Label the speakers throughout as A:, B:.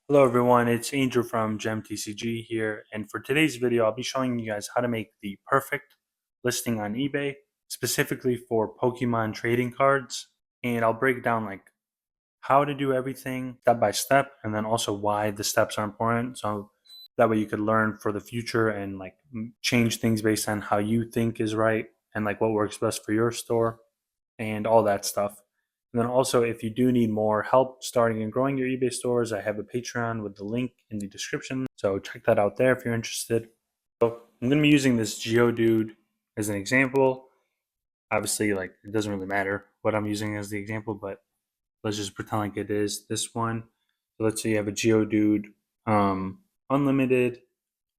A: Hello everyone, it's Angel from GemTCG here, and for today's video I'll be showing you guys how to make the perfect listing on eBay, specifically for Pokemon trading cards, and I'll break down like how to do everything step by step, and then also why the steps are important, so that way you could learn for the future and like change things based on how you think is right and like what works best for your store and all that stuff. And then also, if you do need more help starting and growing your eBay stores, I have a Patreon with the link in the description. So check that out there if you're interested. So I'm going to be using this Geodude as an example. Obviously, like it doesn't really matter what I'm using as the example, but let's just pretend like it is this one. So let's say you have a Geodude unlimited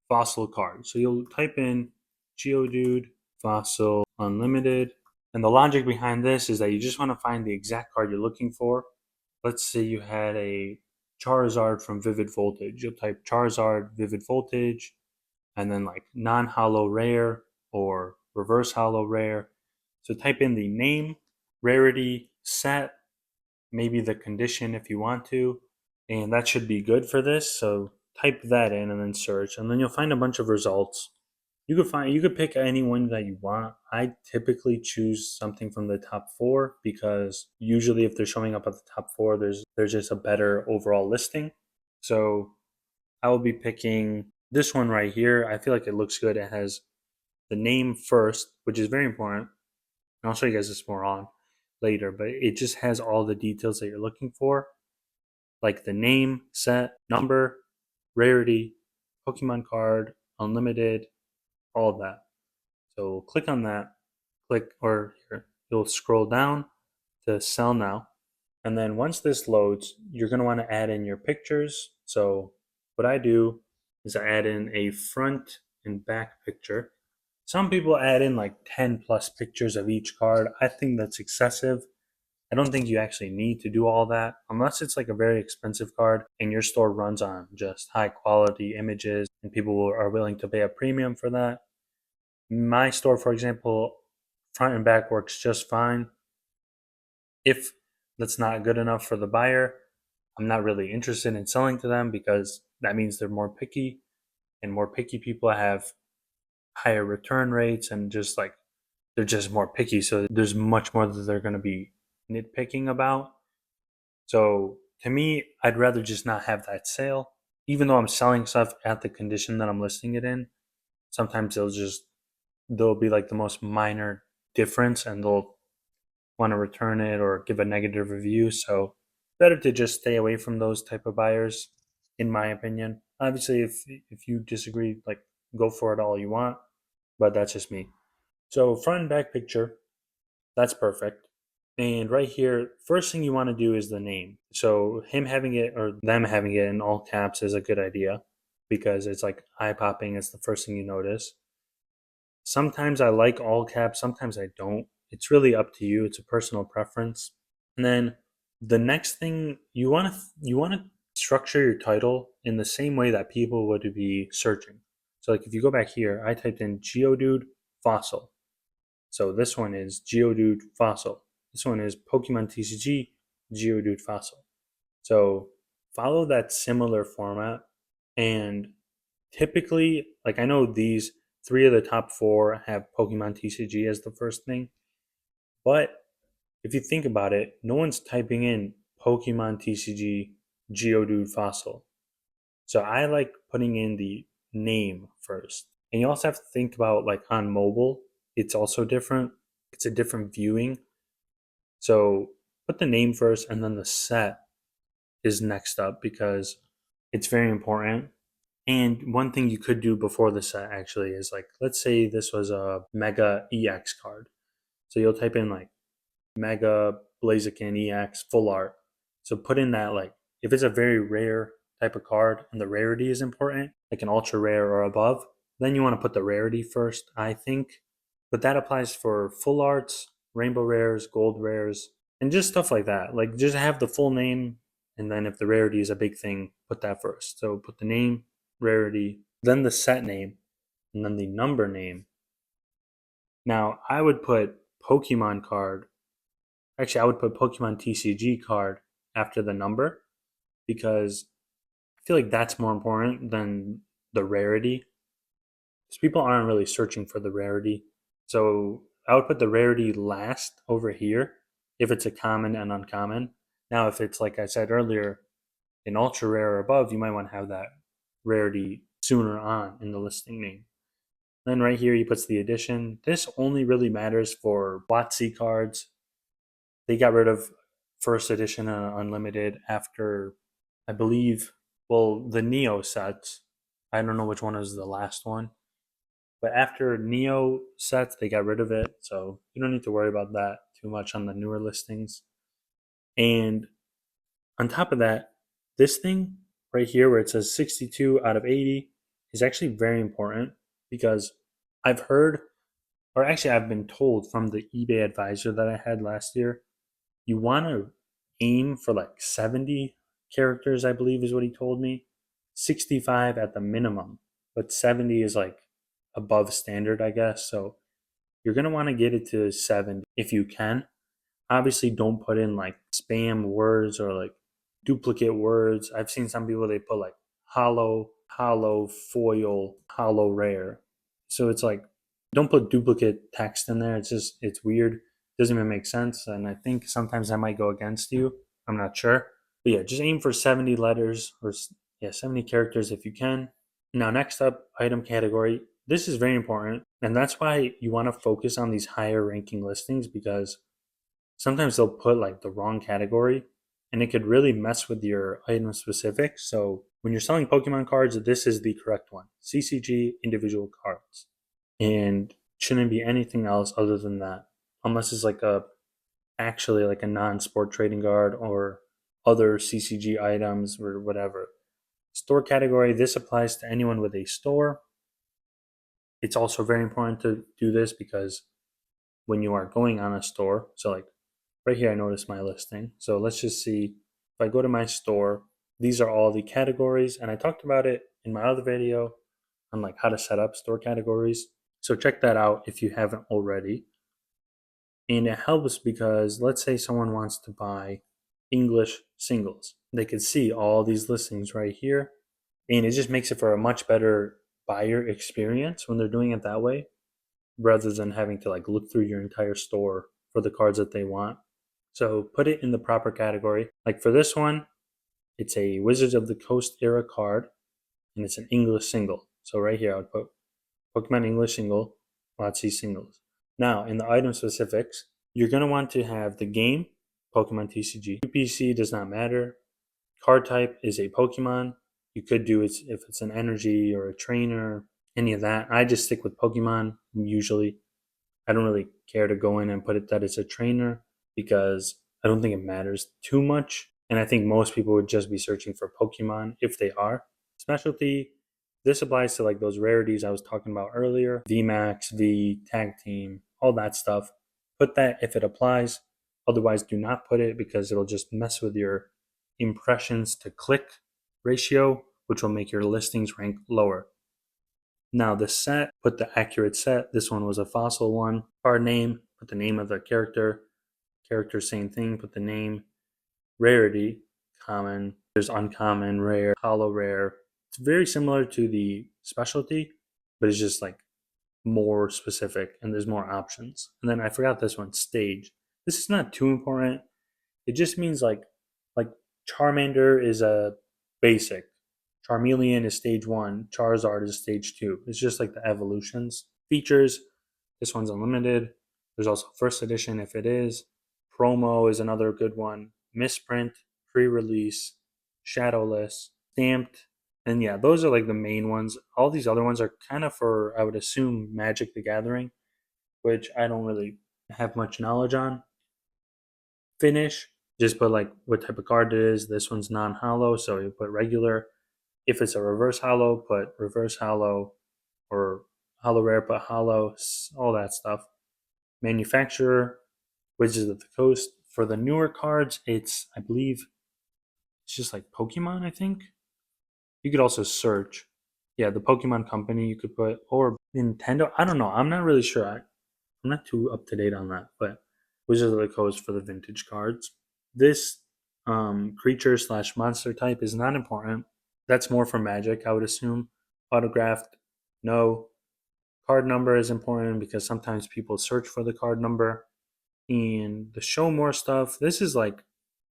A: fossil card. So you'll type in Geodude fossil unlimited. And the logic behind this is that you just want to find the exact card you're looking for. Let's say you had a Charizard from Vivid Voltage. You'll type Charizard Vivid Voltage and then like non hollow rare or reverse hollow rare. So type in the name, rarity, set, maybe the condition if you want to, and that should be good for this. So type that in and then search, and then you'll find a bunch of results. You could pick any one that you want. I typically choose something from the top four because usually if they're showing up at the top four, there's just a better overall listing. So I will be picking this one right here. I feel like it looks good. It has the name first, which is very important. And I'll show you guys this more on later, but it just has all the details that you're looking for, like the name, set, number, rarity, Pokemon card, unlimited, all of that. So click on that, click, or here, you'll scroll down to sell now. And then once this loads, you're going to want to add in your pictures. So what I do is I add in a front and back picture. Some people add in like 10 plus pictures of each card. I think that's excessive. I don't think you actually need to do all that unless it's like a very expensive card and your store runs on just high quality images and people are willing to pay a premium for that. My store, for example, front and back works just fine. If that's not good enough for the buyer, I'm not really interested in selling to them because that means they're more picky, and more picky people have higher return rates and just like they're just more picky. So there's much more that they're going to be nitpicking about. So to me, I'd rather just not have that sale. Even though I'm selling stuff at the condition that I'm listing it in, sometimes they'll be like the most minor difference and they'll want to return it or give a negative review. So better to just stay away from those type of buyers, in my opinion. Obviously, if you disagree, like go for it all you want, but that's just me. So front and back picture, that's perfect. And right here, first thing you want to do is the name. So him having it or them having it in all caps is a good idea because it's like eye popping. It's the first thing you notice. Sometimes I like all caps, sometimes I don't. It's really up to you. It's a personal preference. And then the next thing you want to structure your title in the same way that people would be searching. So like if you go back here, I typed in Geodude fossil. So this one is Geodude fossil. This one is Pokemon TCG Geodude fossil. So follow that similar format, and typically, like I know these three of the top four have Pokemon TCG as the first thing, but if you think about it, no one's typing in Pokemon TCG Geodude fossil. So I like putting in the name first. And you also have to think about like on mobile, it's also different. It's a different viewing. So put the name first and then the set is next up because it's very important. And one thing you could do before the set actually is like, let's say this was a Mega EX card. So you'll type in like Mega Blaziken EX full art. So put in that like, if it's a very rare type of card and the rarity is important, like an ultra rare or above, then you want to put the rarity first, I think. But that applies for full arts, rainbow rares, gold rares, and just stuff like that. Like just have the full name, and then if the rarity is a big thing, put that first. So put the name, rarity, then the set name, and then the number name. Now I would put Pokemon card. Actually, I would put Pokemon TCG card after the number because feel like that's more important than the rarity, because people aren't really searching for the rarity. So I would put the rarity last over here if it's a common and uncommon. Now, if it's like I said earlier, an ultra rare or above, you might want to have that rarity sooner on in the listing name. Then right here, he puts the edition. This only really matters for WotC cards. They got rid of first edition unlimited after, I believe, well, the Neo sets. I don't know which one was the last one, but after Neo sets, they got rid of it. So you don't need to worry about that too much on the newer listings. And on top of that, this thing right here where it says 62 out of 80 is actually very important, because I've heard, or actually I've been told from the eBay advisor that I had last year, you want to aim for like 70 characters, I believe is what he told me. 65 at the minimum, but 70 is like above standard, I guess. So you're going to want to get it to 70 if you can. Obviously, don't put in like spam words or like duplicate words. I've seen some people, they put like hollow, hollow, foil, hollow rare. So it's like, don't put duplicate text in there. It's just, it's weird. It doesn't even make sense. And I think sometimes that might go against you. I'm not sure. But yeah, just aim for 70 letters, or yeah, 70 characters if you can. Now, next up, item category. This is very important. And that's why you want to focus on these higher ranking listings, because sometimes they'll put like the wrong category and it could really mess with your item specifics. So when you're selling Pokemon cards, this is the correct one: CCG individual cards. And shouldn't be anything else other than that, unless it's like a actually like a non-sport trading card or other CCG items or whatever. Store category, this applies to anyone with a store. It's also very important to do this because when you are going on a store, so like right here, I noticed my listing. So let's just see, if I go to my store, these are all the categories. And I talked about it in my other video on like how to set up store categories. So check that out if you haven't already. And it helps because let's say someone wants to buy English singles. They could see all these listings right here. And it just makes it for a much better buyer experience when they're doing it that way, rather than having to like look through your entire store for the cards that they want. So put it in the proper category. Like for this one, it's a Wizards of the Coast era card, and it's an English single. So right here, I would put Pokemon English single, WotC singles. Now, in the item specifics, you're going to want to have the game, Pokemon TCG. UPC does not matter. Card type is a Pokemon. You could do it if it's an energy or a trainer, any of that. I just stick with Pokemon usually. I don't really care to go in and put it that it's a trainer, because I don't think it matters too much. And I think most people would just be searching for Pokemon if they are. Specialty, this applies to like those rarities I was talking about earlier: VMAX, V, Tag Team, all that stuff. Put that if it applies. Otherwise, do not put it, because it'll just mess with your impressions to click ratio, which will make your listings rank lower. Now the set, put the accurate set. This one was a fossil one. Card name, put the name of the character. Character, same thing, put the name. Rarity, common. There's uncommon, rare, hollow rare. It's very similar to the specialty, but it's just like more specific and there's more options. And then I forgot this one, stage. This is not too important. It just means like Charmander is a basic. Charmeleon is stage 1. Charizard is stage 2. It's just like the evolutions. Features, this one's unlimited. There's also first edition if it is. Promo is another good one. Misprint, pre-release, shadowless, stamped. And yeah, those are like the main ones. All these other ones are kind of for, I would assume, Magic the Gathering, which I don't really have much knowledge on. Finish, just put like what type of card it is. This one's non-hollow, so you put regular. If it's a reverse hollow, put reverse hollow, or hollow rare, put hollow, all that stuff. Manufacturer, Wizards of the Coast. For the newer cards, it's, I believe, it's just like Pokemon, I think. You could also search. Yeah, the Pokemon company you could put, or Nintendo. I don't know. I'm not really sure. I'm not too up to date on that, but Wizards of the Coast for the vintage cards. This creature slash monster type is not important. That's more for Magic, I would assume. Autographed, no. Card number is important because sometimes people search for the card number. And the show more stuff, this is like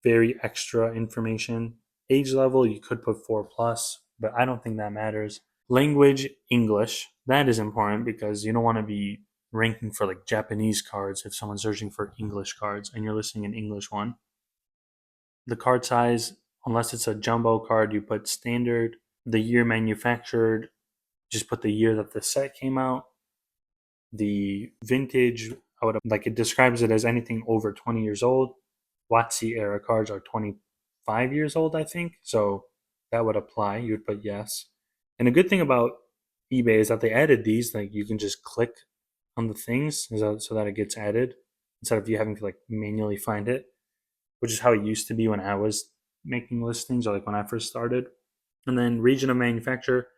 A: very extra information. Age level, you could put 4 plus, but I don't think that matters. Language, English, that is important because you don't want to be ranking for like Japanese cards if someone's searching for English cards and you're listing an English one. The card size, unless it's a jumbo card, you put standard. The year manufactured, just put the year that the set came out. The vintage, I would like it describes it as anything over 20 years old. WotC era cards are 25 years old, I think. So that would apply. You would put yes. And the good thing about eBay is that they added these. Like you can just click on the things so that it gets added instead of you having to like manually find it, which is how it used to be when I was making listings or like when I first started. And then region of manufacture,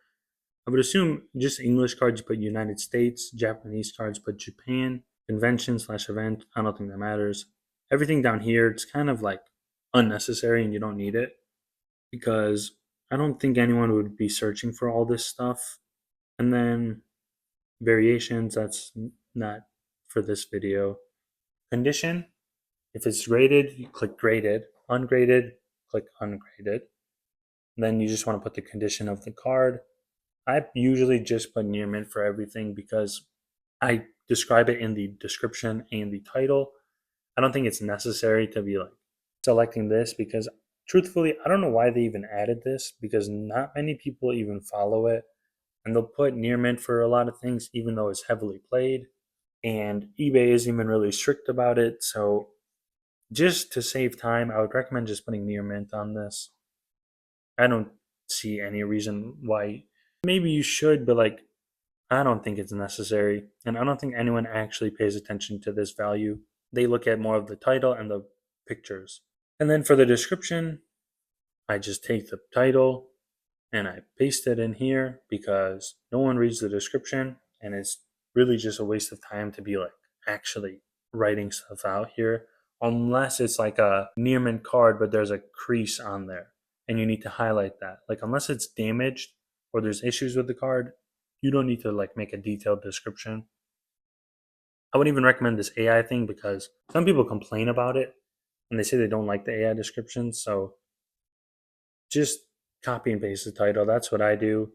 A: I would assume just English cards, you put United States, Japanese cards, put Japan, convention slash event. I don't think that matters. Everything down here, it's kind of like unnecessary and you don't need it because I don't think anyone would be searching for all this stuff. And then variations, that's not for this video. Condition, if it's graded, you click graded. Ungraded, click ungraded. Then you just want to put the condition of the card. I usually just put near mint for everything because I describe it in the description and the title. I don't think it's necessary to be like selecting this because truthfully, I don't know why they even added this because not many people even follow it. And they'll put near mint for a lot of things, even though it's heavily played. And eBay isn't even really strict about it. So just to save time, I would recommend just putting near mint on this. I don't see any reason why. Maybe you should, but like I don't think it's necessary, and I don't think anyone actually pays attention to this value. They look at more of the title and the pictures. And then for the description, I just take the title and I paste it in here because no one reads the description, and it's really just a waste of time to be like actually writing stuff out here, unless it's like a near mint card, but there's a crease on there and you need to highlight that. Like, unless it's damaged or there's issues with the card, you don't need to like make a detailed description. I wouldn't even recommend this AI thing because some people complain about it and they say they don't like the AI descriptions. So just copy and paste the title. That's what I do.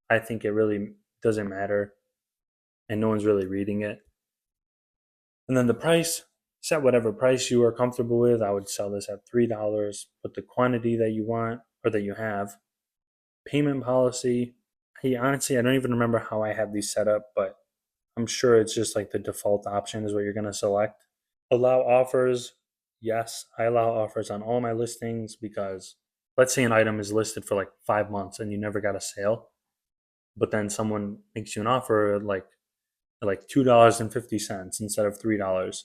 A: I think it really doesn't matter and no one's really reading it. And then the price, set whatever price you are comfortable with. I would sell this at $3. Put the quantity that you want or that you have. Payment policy. Hey, honestly, I don't even remember how I have these set up, but I'm sure it's just like the default option is what you're going to select. Allow offers. Yes, I allow offers on all my listings because let's say an item is listed for like 5 months and you never got a sale, but then someone makes you an offer like $2.50 instead of $3.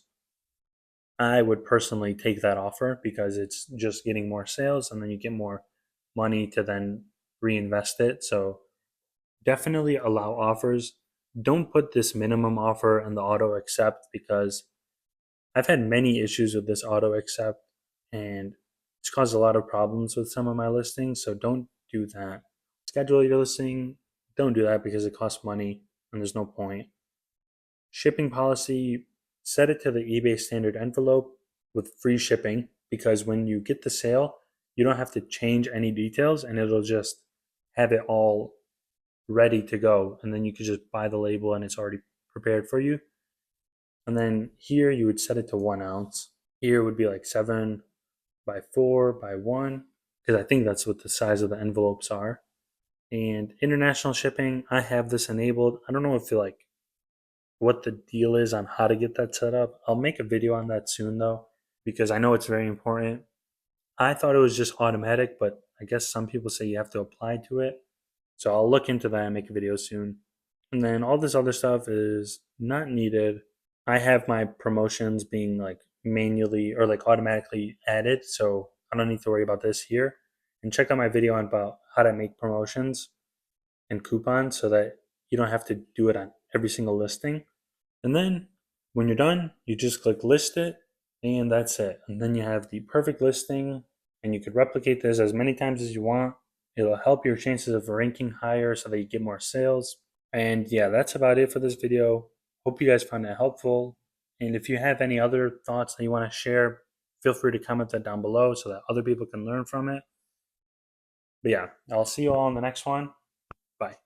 A: I would personally take that offer because it's just getting more sales and then you get more money to then reinvest it. So definitely allow offers. Don't put this minimum offer and the auto accept because I've had many issues with this auto accept and it's caused a lot of problems with some of my listings. So don't do that. Schedule your listing. Don't do that because it costs money and there's no point. Shipping policy, set it to the eBay standard envelope with free shipping because when you get the sale, you don't have to change any details and it'll just have it all ready to go. And then you could just buy the label and it's already prepared for you. And then here you would set it to 1 ounce. Here would be like 7 by 4 by 1 because I think that's what the size of the envelopes are. And international shipping, I have this enabled. I don't know if you like what the deal is on how to get that set up. I'll make a video on that soon though, because I know it's very important. I thought it was just automatic, but I guess some people say you have to apply to it. So I'll look into that and make a video soon. And then all this other stuff is not needed. I have my promotions being like manually or like automatically added, so I don't need to worry about this here. And check out my video on about how to make promotions and coupons so that you don't have to do it on every single listing. And then when you're done, you just click list it and that's it. And then you have the perfect listing and you could replicate this as many times as you want. It'll help your chances of ranking higher so that you get more sales. And yeah, that's about it for this video. Hope you guys found it helpful. And if you have any other thoughts that you want to share, feel free to comment that down below so that other people can learn from it. But yeah, I'll see you all in the next one. Bye.